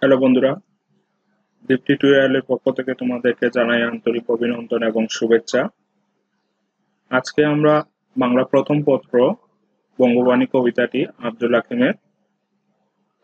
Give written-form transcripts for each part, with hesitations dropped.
Hello বন্ধুরা, দীপ্তি টিউটোরিয়ালের পক্ষ থেকে তোমাদেরকে জানাই আন্তরিক অভিনন্দন এবং শুভেচ্ছা। আজকে আমরা বাংলা প্রথম পত্র বঙ্গবাণী কবিতাটি আব্দুল হাকিমের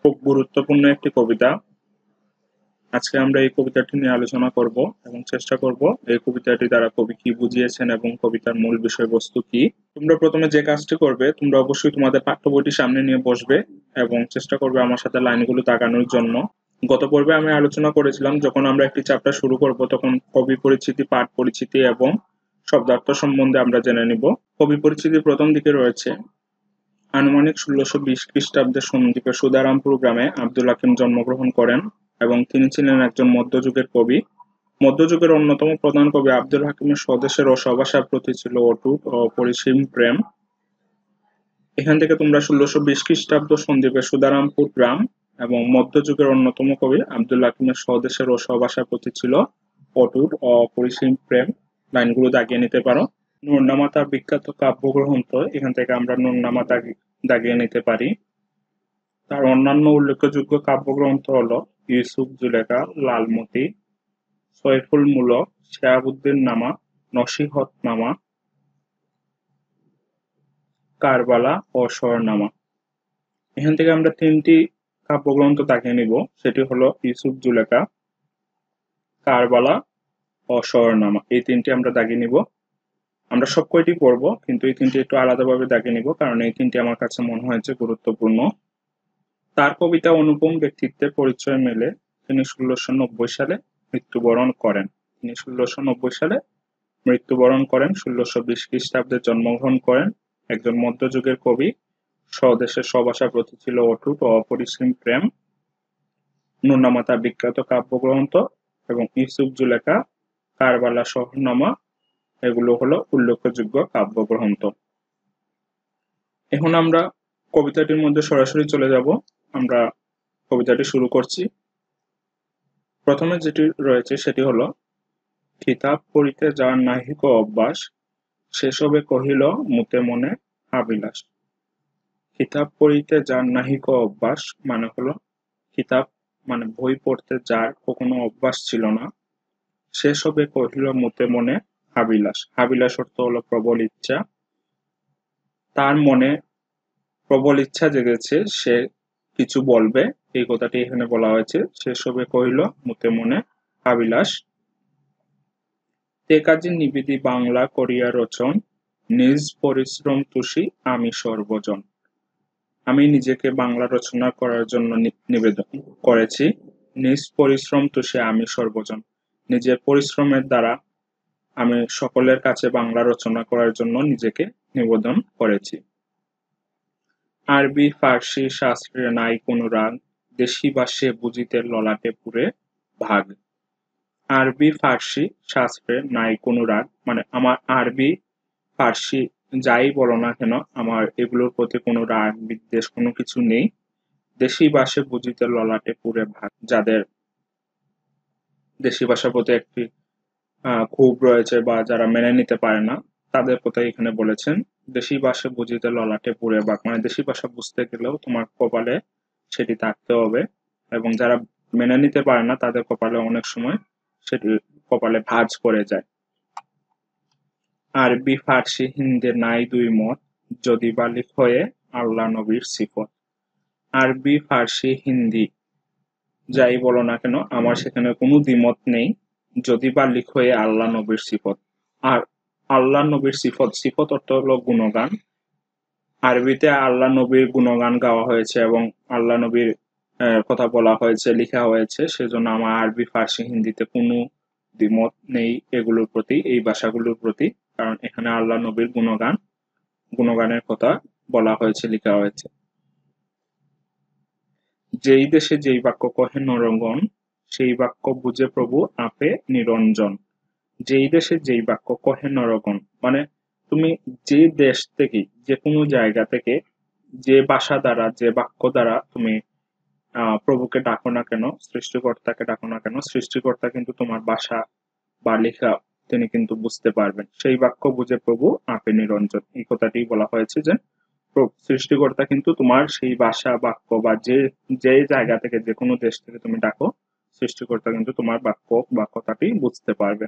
খুব গুরুত্বপূর্ণ একটি কবিতা। আজকে আমরা এই কবিতাটি নিয়ে আলোচনা করব এবং চেষ্টা করব এই কবিতাটি দ্বারা কবি কি বুঝিয়েছেন এবং কবিতার মূল বিষয়বস্তু কি। তোমরা প্রথমে যে কাজটি করবে, তোমরা অবশ্যই তোমাদের পাঠ্য বইটি সামনে নিয়ে বসবে এবং চেষ্টা করবে আমার সাথে লাইনগুলো দাগানোর জন্য। গত পর্বে আমি আলোচনা করেছিলাম, যখন আমরা একটি চ্যাপ্টার শুরু করব তখন কবি পরিচিতি, পাঠ পরিচিতি এবং শব্দার্থ সম্বন্ধে আমরা জেনে নিব। কবি পরিচিতির প্রথম দিকে রয়েছে, আনুমানিক ১৬২০ খ্রিস্টাব্দে সন্দ্বীপের সুধারামপুর গ্রামে আব্দুল হাকিম জন্মগ্রহণ করেন এবং তিনি ছিলেন একজন মধ্যযুগের কবি। মধ্যযুগের অন্যতম প্রধান কবি আব্দুল হাকিমের স্বদেশের ও স্বভাষার প্রতি ছিল অটুট ও অপরিসীম প্রেম। এখান থেকে তোমরা ১৬২০ খ্রিস্টাব্দ সন্দ্বীপের সুধারামপুর গ্রাম এবং মধ্যযুগের অন্যতম কবি আব্দুল হাকিমের স্বদেশের ও স্বভাষার প্রতি ছিল অটুট ও অপরিসীম প্রেম লাইনগুলো দাগিয়ে নিতে পারো। নুরনামা তার বিখ্যাত কাব্যগ্রন্থ, এখান থেকে আমরা নুরনামা দাগিয়ে নিতে পারি। তার অন্যান্য উল্লেখযোগ্য কাব্যগ্রন্থ হল ইউসুফ জুলেখা, লালমতি, সৈফুল মুলক, শিহাবুদ্দিন নামা, নসিহতনামা, কারবালা ও শরনামা। এখান থেকে আমরা তিনটি কাব্যগ্রন্থ দাগিয়ে নিব, সেটি হলো ইউসুফ জুলেখা, কারবালা ও শরনামা। এই তিনটি আমরা দাগিয়ে নিব। আমরা সব কয়টি পড়বো, কিন্তু এই তিনটি একটু আলাদাভাবে দাগিয়ে নিব, কারণ এই তিনটি আমার কাছে মনে হয়েছে গুরুত্বপূর্ণ। তার কবিতা অনুপম ব্যক্তিত্বের পরিচয় মেলে তিনি ১৬৯০ সালে মৃত্যুবরণ করেন। ১৬২০ খ্রিস্টাব্দে জন্মগ্রহণ করেন। একজন মধ্যযুগের কবি। স্বদেশের স্বভাষার প্রতি ছিল অটুট ও অপরিসীম প্রেম। নুরনামা তার বিখ্যাত কাব্যগ্রন্থ এবং ইউসুফ জুলেখা, কারবালা, শহরনামা এগুলো হলো উল্লেখযোগ্য কাব্যগ্রন্থ। এখন আমরা কবিতাটির মধ্যে সরাসরি চলে যাব। আমরা কবিতাটি শুরু করছি। প্রথমে যেটি রয়েছে সেটি হলো, কিতাব পড়িতে যার নাহিক অভ্যাস, সেসবে কহিল মুতে মনে আবিলাস। কিতাব পড়িতে যার নাহিক অভ্যাস মানে হলো, কিতাব মানে বই পড়তে যার কখনো অভ্যাস ছিল না, সেসবে কহিল মুতে মনে আবিলাস। আবিলাস অর্থ হলো প্রবল ইচ্ছা। তার মনে প্রবল ইচ্ছা জেগেছে, সে কিছু বলবে, এই কথাটি এখানে বলা হয়েছে। সেসবে কহিল মুতে মনে আবিলাস। তে কাজী নিবেদি বাংলা করিয়া রচন, নিজ পরিশ্রম তুষি আমি সর্বজন। আমি নিজেকে বাংলা রচনা করার জন্য নিবেদন করেছি। নিজ পরিশ্রম তুষি আমি সর্বজন। নিজের পরিশ্রমের দ্বারা আমি সকলের কাছে বাংলা রচনা করার জন্য নিজেকে নিবেদন করেছি। আরবি ফার্সি শাস্ত্রে নাই কোনো রাগ, দেশি ভাষে বুঝিতে ললাটে পুরে ভাগ। আরবি ফার্সি শাস্ত্রে নাই কোনো রাগ, মানে আমার আরবি ফার্সি যাই বলো না কেন, আমার এগুলোর প্রতি কোনো রাগ বিদ্বেষ কোনো কিছু নেই। দেশি ভাষে বুঝিতে ললাটে পুরে ভাগ, যাদের দেশি ভাষার প্রতি একটি ক্ষোভ রয়েছে বা যারা মেনে নিতে পারে না, তাদের কথা এখানে বলেছেন। দেশি ভাষা বুঝিতে ললাটে পুরে ভাগ, মানে দেশি ভাষা বুঝতে গেলেও তোমার কপালে সেটি থাকতে হবে, এবং যারা মেনে নিতে পারে না তাদের কপালে অনেক সময় সেটি কপালে ভাঁজ পড়ে যায়। আরবি ফার্সি হিন্দি নাই দুই মত, যদি বা লিখয়ে আল্লাহ নবীর সিফত। আরবি ফার্সি হিন্দি যাই বলো না কেন, আমার সেখানে কোনো দ্বিমত নেই, যদি বা লিখয়ে আল্লাহ নবীর সিফত। আর আল্লাহ নবীর সিফত, সিফত অর্থ হলো গুণগান। আরবিতে আল্লাহ নবীর গুণগান গাওয়া হয়েছে এবং আল্লাহ নবীর কথা বলা হয়েছে, লেখা হয়েছে, সেজন্য আমার আরবি ফার্সি হিন্দিতে কোনো দ্বিমত নেই এগুলোর প্রতি, এই ভাষাগুলোর প্রতি, কারণ এখানে আল্লাহ নবীর গুণগানের কথা বলা হয়েছে, লেখা হয়েছে। যেই দেশে যেই বাক্য কহে নরগণ, সেই বাক্য বুঝে প্রভু আপে নিরঞ্জন। যেই দেশে যেই বাক্য কহে নরগণ, মানে তুমি যে দেশ থেকে, যে কোনো জায়গা থেকে, যে ভাষা দ্বারা, যে বাক্য দ্বারা তুমি প্রভুকে ডাকো না কেন, সৃষ্টিকর্তাকে ডাকো না কেন, সৃষ্টিকর্তা কিন্তু তোমার ভাষা বা লেখা তিনি কিন্তু বুঝতে পারবেন। সেই বাক্য বুঝে প্রভু আপে নিরঞ্জন, এই কথাটি বলা হয়েছে যে সৃষ্টিকর্তা কিন্তু তোমার সেই ভাষা বাক্য বা যে জায়গা থেকে যে কোনো দেশ থেকে তুমি ডাকো, সৃষ্টিকর্তা কিন্তু তোমার বাক্যটাটি বুঝতে পারবে।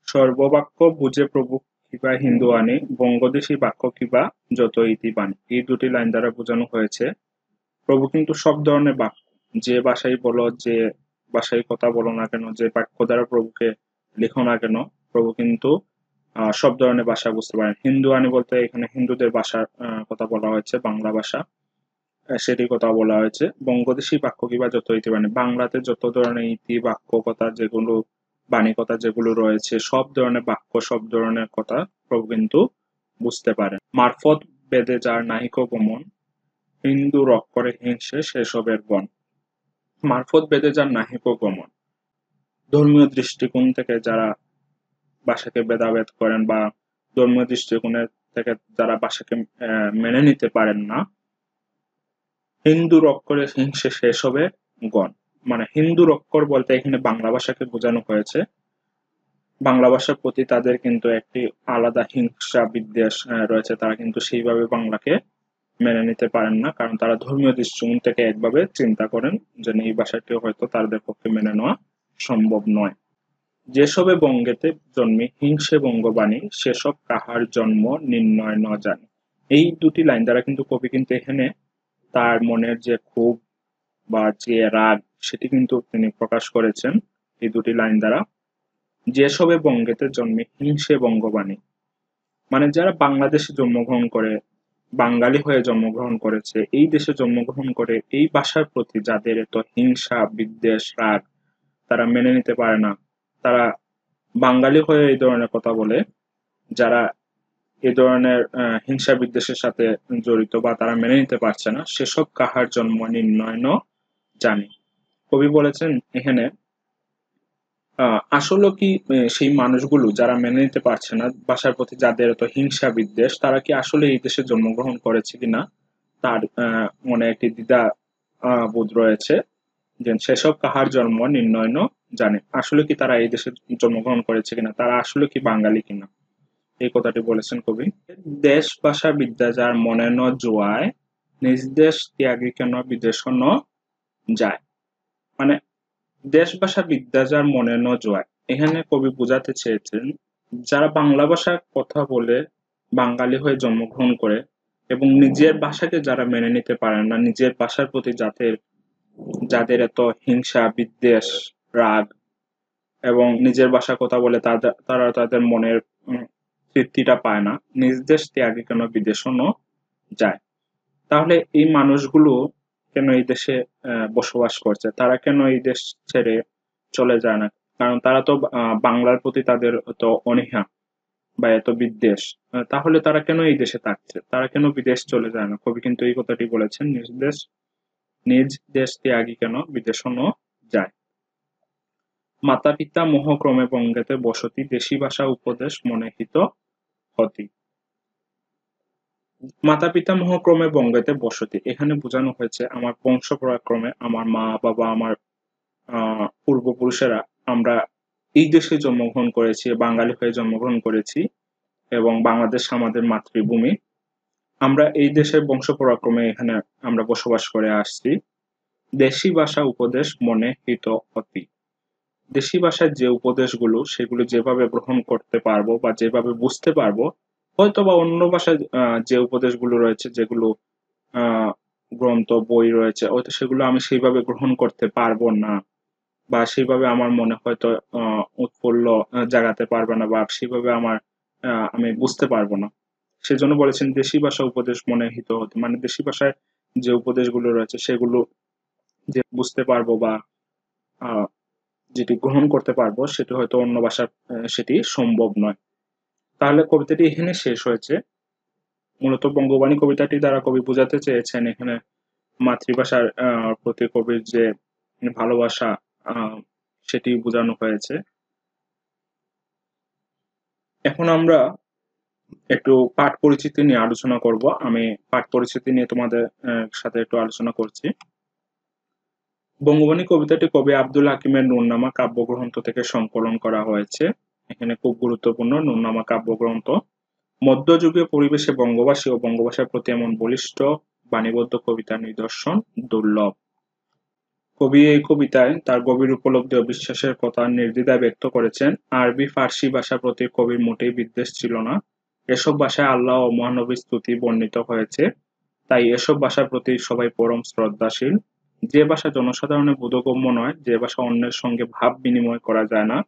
সর্ববাক্য বুঝে প্রভু কিবা হিন্দু আনি, বঙ্গদেশী বাক্য কিবা যত ইতি বাণী। এই দুটি লাইন দ্বারা বোঝানো হয়েছে প্রভু কিন্তু সব ধরনের বাক্য, যে ভাষাই বলো, যে ভাষায় কথা বলো না কেন, যে বাক্য দ্বারা প্রভুকে লিখো না কেন, প্রভু কিন্তু সব ধরনের ভাষা বুঝতে পারেন। হিন্দু আনি বলতে এখানে হিন্দুদের ভাষার কথা বলা হয়েছে, বাংলা ভাষা, সেটির কথা বলা হয়েছে। বঙ্গদেশী বাক্য কিংবা যত ইতি বাণী, বাংলাতে যত ধরনের ইতি বাক্য কথা যেগুলো, বাণী কথা যেগুলো রয়েছে, সব ধরনের বাক্য, সব ধরনের কথা প্রভু কিন্তু বুঝতে পারেন। মারফত বেদে যার নাহিক গমন, হিন্দু রক করে হিংসে সেসবের বন। মারফত বেদে যার নাহিক গমন, ধর্মীয় দৃষ্টিকোণ থেকে যারা ভাষাকে ভেদাভেদ করেন বা ধর্মীয় দৃষ্টিকোণের থেকে যারা ভাষাকে মেনে নিতে পারেন না, হিন্দু রক্ষরে হিংসে সেসবে গণ। মানে হিন্দু রক্ষর বলতে এখানে বাংলা ভাষাকে বোঝানো হয়েছে। বাংলা ভাষার প্রতি তাদের কিন্তু একটি আলাদা হিংসা বিদ্বেষ রয়েছে। তারা কিন্তু সেইভাবে বাংলাকে মেনে নিতে পারেন না, কারণ তারা ধর্মীয় দৃষ্টিকোণ থেকে একভাবে চিন্তা করেন যে এই ভাষাটি হয়তো তাদের পক্ষে মেনে নেওয়া সম্ভব নয়। যেসবে বঙ্গেতে জন্মে হিংসে বঙ্গবাণী, সেসব কাহার জন্ম নির্ণয় ন জানি। এই দুটি লাইন দ্বারা কিন্তু কবি কিন্তু এখানে তার মনের যে ক্ষোভ বা যে রাগ, সেটি কিন্তু তিনি প্রকাশ করেছেন এই দুটি লাইন দ্বারা। যেসবে বঙ্গেতে জন্মে হিংসে বঙ্গবাণী, মানে যারা বাংলাদেশে জন্মগ্রহণ করে, বাঙালি হয়ে জন্মগ্রহণ করেছে, এই দেশে জন্মগ্রহণ করে, এই ভাষার প্রতি যাদের এত হিংসা বিদ্বেষ রাগ, তারা মেনে নিতে পারে না, তারা বাঙালি হয়ে এই ধরনের কথা বলে, যারা এই ধরনের হিংসা বিদ্বেষের সাথে জড়িত বা তারা মেনে নিতে পারছে না, সেসব কাহার জন্ম নির্ণয় ন জানি। কবি বলেছেন এখানে আসলে কি সেই মানুষগুলো যারা মেনে নিতে পারছে না ভাষার প্রতি, যাদের এত হিংসা বিদ্বেষ, তারা কি আসলে এই দেশে জন্মগ্রহণ করেছে কিনা, তার মনে একটি দ্বিধা বোধ রয়েছে যে সেসব কাহার জন্ম নির্ণয় ন জানে। আসলে কি তারা এই দেশে জন্মগ্রহণ করেছে কিনা, তারা আসলে কি বাঙালি কিনা, এই কথাটি বলেছেন কবি। দেশ ভাষা বিদ্যা যার মনে ন জোয়ায়, নিজ দেশ ত্যাগী কেন বিদেশ ন যায়। মানে দেশ ভাষা বিদ্যা যার মনে ন জোয়ায়, এখানে কবি বোঝাতে চেয়েছেন যারা বাংলা ভাষার কথা বলে, বাঙালি হয়ে জন্মগ্রহণ করে এবং নিজের ভাষাকে যারা মেনে নিতে পারেন না, নিজের ভাষার প্রতি যাদের এত হিংসা বিদ্বেষ রাগ, এবং নিজের ভাষার কথা বলে তারা তাদের মনের তৃপ্তিটা পায় না, নিজ দেশ ত্যাগী কেন বিদেশ ন যায়। তাহলে এই মানুষগুলো কেন এই দেশে বসবাস করছে, তারা কেন এই দেশ ছেড়ে চলে যায় না? কারণ তারা তো বাংলার প্রতি তাদের তো অনীহা বা এত বিদ্বেষ, তাহলে তারা কেন এই দেশে থাকছে, তারা কেন বিদেশ চলে যায় না? কবি কিন্তু এই কথাটি বলেছেন, নিজ দেশ ত্যাগী কেন বিদেশ ন যায়। মাতা পিতা মোহক্রমে বঙ্গেতে বসতি, দেশি ভাষা উপদেশ মনে হিত হতি। মাতা পিতা মোহক্রমে বঙ্গেতে বসতি, এখানে বোঝানো হয়েছে আমার বংশ পরাক্রমে, আমার মা বাবা, আমার পূর্বপুরুষেরা, আমরা এই দেশে জন্মগ্রহণ করেছি, বাঙালি হয়ে জন্মগ্রহণ করেছি এবং বাংলাদেশ আমাদের মাতৃভূমি। আমরা এই দেশের বংশ পরাক্রমে এখানে আমরা বসবাস করে আসছি। দেশি ভাষা উপদেশ মনে হিত হতি, দেশি ভাষার যে উপদেশগুলো, সেগুলো যেভাবে গ্রহণ করতে পারবো বা যেভাবে বুঝতে পারবো, হয়তো বা অন্য ভাষায় যে উপদেশগুলো রয়েছে, যেগুলো গ্রন্থ বই রয়েছে, হয়তো সেগুলো আমি সেইভাবে গ্রহণ করতে পারবো না, বা সেইভাবে আমার মনে হয়তো উৎফুল্ল জাগাতে পারবে না, বা সেইভাবে আমি বুঝতে পারবো না। সেজন্য বলেছেন দেশি ভাষা উপদেশ মনে হিত হতে, মানে দেশি ভাষায় যে উপদেশগুলো রয়েছে সেগুলো যে বুঝতে পারবো বা আহ যেটি গ্রহণ করতে পারবো, সেটি হয়তো অন্য ভাষার সেটি সম্ভব নয়। তাহলে কবিতাটি এখানে শেষ হয়েছে। মূলত বঙ্গবাণী কবিতাটি দ্বারা কবি বোঝাতে চেয়েছেন এখানে মাতৃভাষার প্রতি কবির যে ভালোবাসা, সেটি বোঝানো হয়েছে। এখন আমরা একটু পাঠ পরিচিতি নিয়ে আলোচনা করব। আমি পাঠ পরিচিতি নিয়ে তোমাদের সাথে একটু আলোচনা করছি। বঙ্গবাণী কবিতাটি কবি আব্দুল হাকিমের নুরনামা কাব্যগ্রন্থ থেকে সংকলন করা হয়েছে। এখানে খুব গুরুত্বপূর্ণ নুরনামা কাব্যগ্রন্থ। মধ্যযুগীয় পরিবেশে বঙ্গবাসী ও বঙ্গভাষার প্রতি এমন বলিষ্ঠ বাণীবদ্ধ কবিতার নিদর্শন দুর্লভ। কবি এই কবিতায় তার গভীর উপলব্ধি ও বিশ্বাসের কথা নির্দ্বিধায় ব্যক্ত করেছেন। আরবি, ফার্সি ভাষার প্রতি কবির মোটেই বিদ্বেষ ছিল না। এসব ভাষায় আল্লাহ ও মহানবীর স্তুতি বর্ণিত হয়েছে, তাই এসব ভাষার প্রতি সবাই পরম শ্রদ্ধাশীল। যে ভাষা জনসাধারণের বোধগম্য নয়, যে ভাষা অন্যের সঙ্গে ভাব বিনিময় করা যায় না,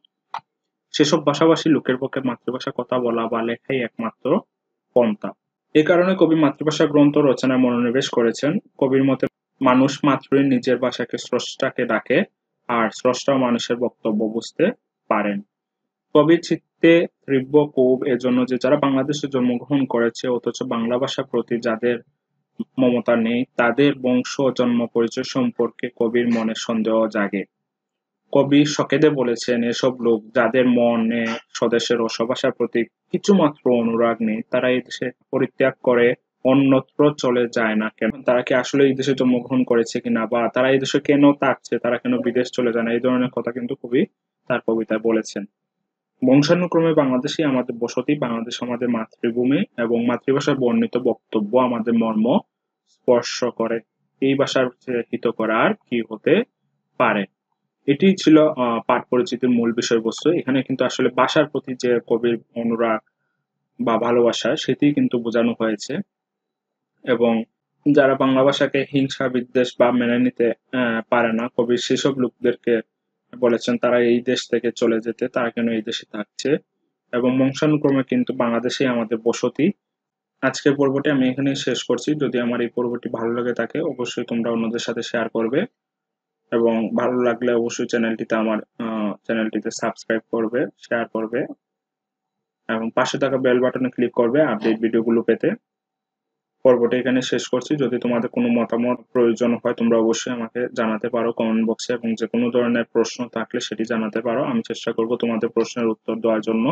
সেসব ভাষাভাষী লোকের পক্ষে মাতৃভাষা কথা বলা বা লেখাই একমাত্র পন্থা। এ কারণে কবি মাতৃভাষা গ্রন্থ রচনায় মনোনিবেশ করেছেন। কবির মতে মানুষ মাত্রই নিজের ভাষাকে স্রষ্টাকে ডাকে, আর স্রষ্টাও মানুষের বক্তব্য বুঝতে পারেন। কবির চিত্তে তীব্র ক্ষোভ এজন্য যে যারা বাংলাদেশে জন্মগ্রহণ করেছে অথচ বাংলা ভাষার প্রতি যাদের মমতা নেই, তাদের বংশ ও জন্ম পরিচয় সম্পর্কে কবির মনে সন্দেহ জাগে। কবি সকেদে বলেছেন, এসব লোক যাদের মনে স্বদেশের ও স্বভাষার প্রতি কিছুমাত্র অনুরাগ নেই, তারা এই দেশে পরিত্যাগ করে অন্যত্র চলে যায় না কেন? তারা কি আসলে এই দেশে জন্মগ্রহণ করেছে কিনা, বা তারা এই দেশে কেন থাকছে, তারা কেন বিদেশ চলে যায় না, এই ধরনের কথা কিন্তু কবি তার কবিতায় বলেছেন। বংশানুক্রমে বাংলাদেশই আমাদের বসতি, বাংলাদেশ আমাদের মাতৃভূমি, এবং মাতৃভাষার বর্ণিত বক্তব্য আমাদের মর্ম স্পর্শ করে। এই ভাষার চেয়ে হিতকর আর কি হতে পারে? এটি ছিল পাঠ পরিচিতির মূল বিষয়বস্তু। এখানে কিন্তু আসলে ভাষার প্রতি যে কবির অনুরাগ বা ভালোবাসা, সেটি কিন্তু বোঝানো হয়েছে। এবং যারা বাংলা ভাষাকে হিংসা বিদ্বেষ বা মেনে নিতে পারে না, কবি সেসব লোকদেরকে বলেছেন তারা এই দেশ থেকে চলে যেতে, তারা কেন এই দেশে থাকছে, এবং বংশানুক্রমে কিন্তু বাংলাদেশেই আমাদের বসতি। আজকের পর্বটি আমি এখানেই শেষ করছি। যদি আমার এই পর্বটি ভালো লেগে থাকে, অবশ্যই তোমরা অন্যদের সাথে শেয়ার করবে, এবং ভালো লাগলে অবশ্যই চ্যানেলটিতে সাবস্ক্রাইব করবে, শেয়ার করবে, এবং পাশে থাকা বেল বাটনে ক্লিক করবে আপডেট ভিডিওগুলো পেতে। পর্বটি এখানে শেষ করছি। যদি তোমাদের কোনো মতামত প্রয়োজন হয়, তোমরা অবশ্যই আমাকে জানাতে পারো কমেন্ট বক্সে, এবং যে কোনো ধরনের প্রশ্ন থাকলে সেটি জানাতে পারো। আমি চেষ্টা করব তোমাদের প্রশ্নের উত্তর দেওয়ার জন্য।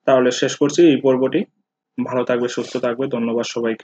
তাহলে শেষ করছি এই পর্বটি। ভালো থাকবে, সুস্থ থাকবে। ধন্যবাদ সবাইকে।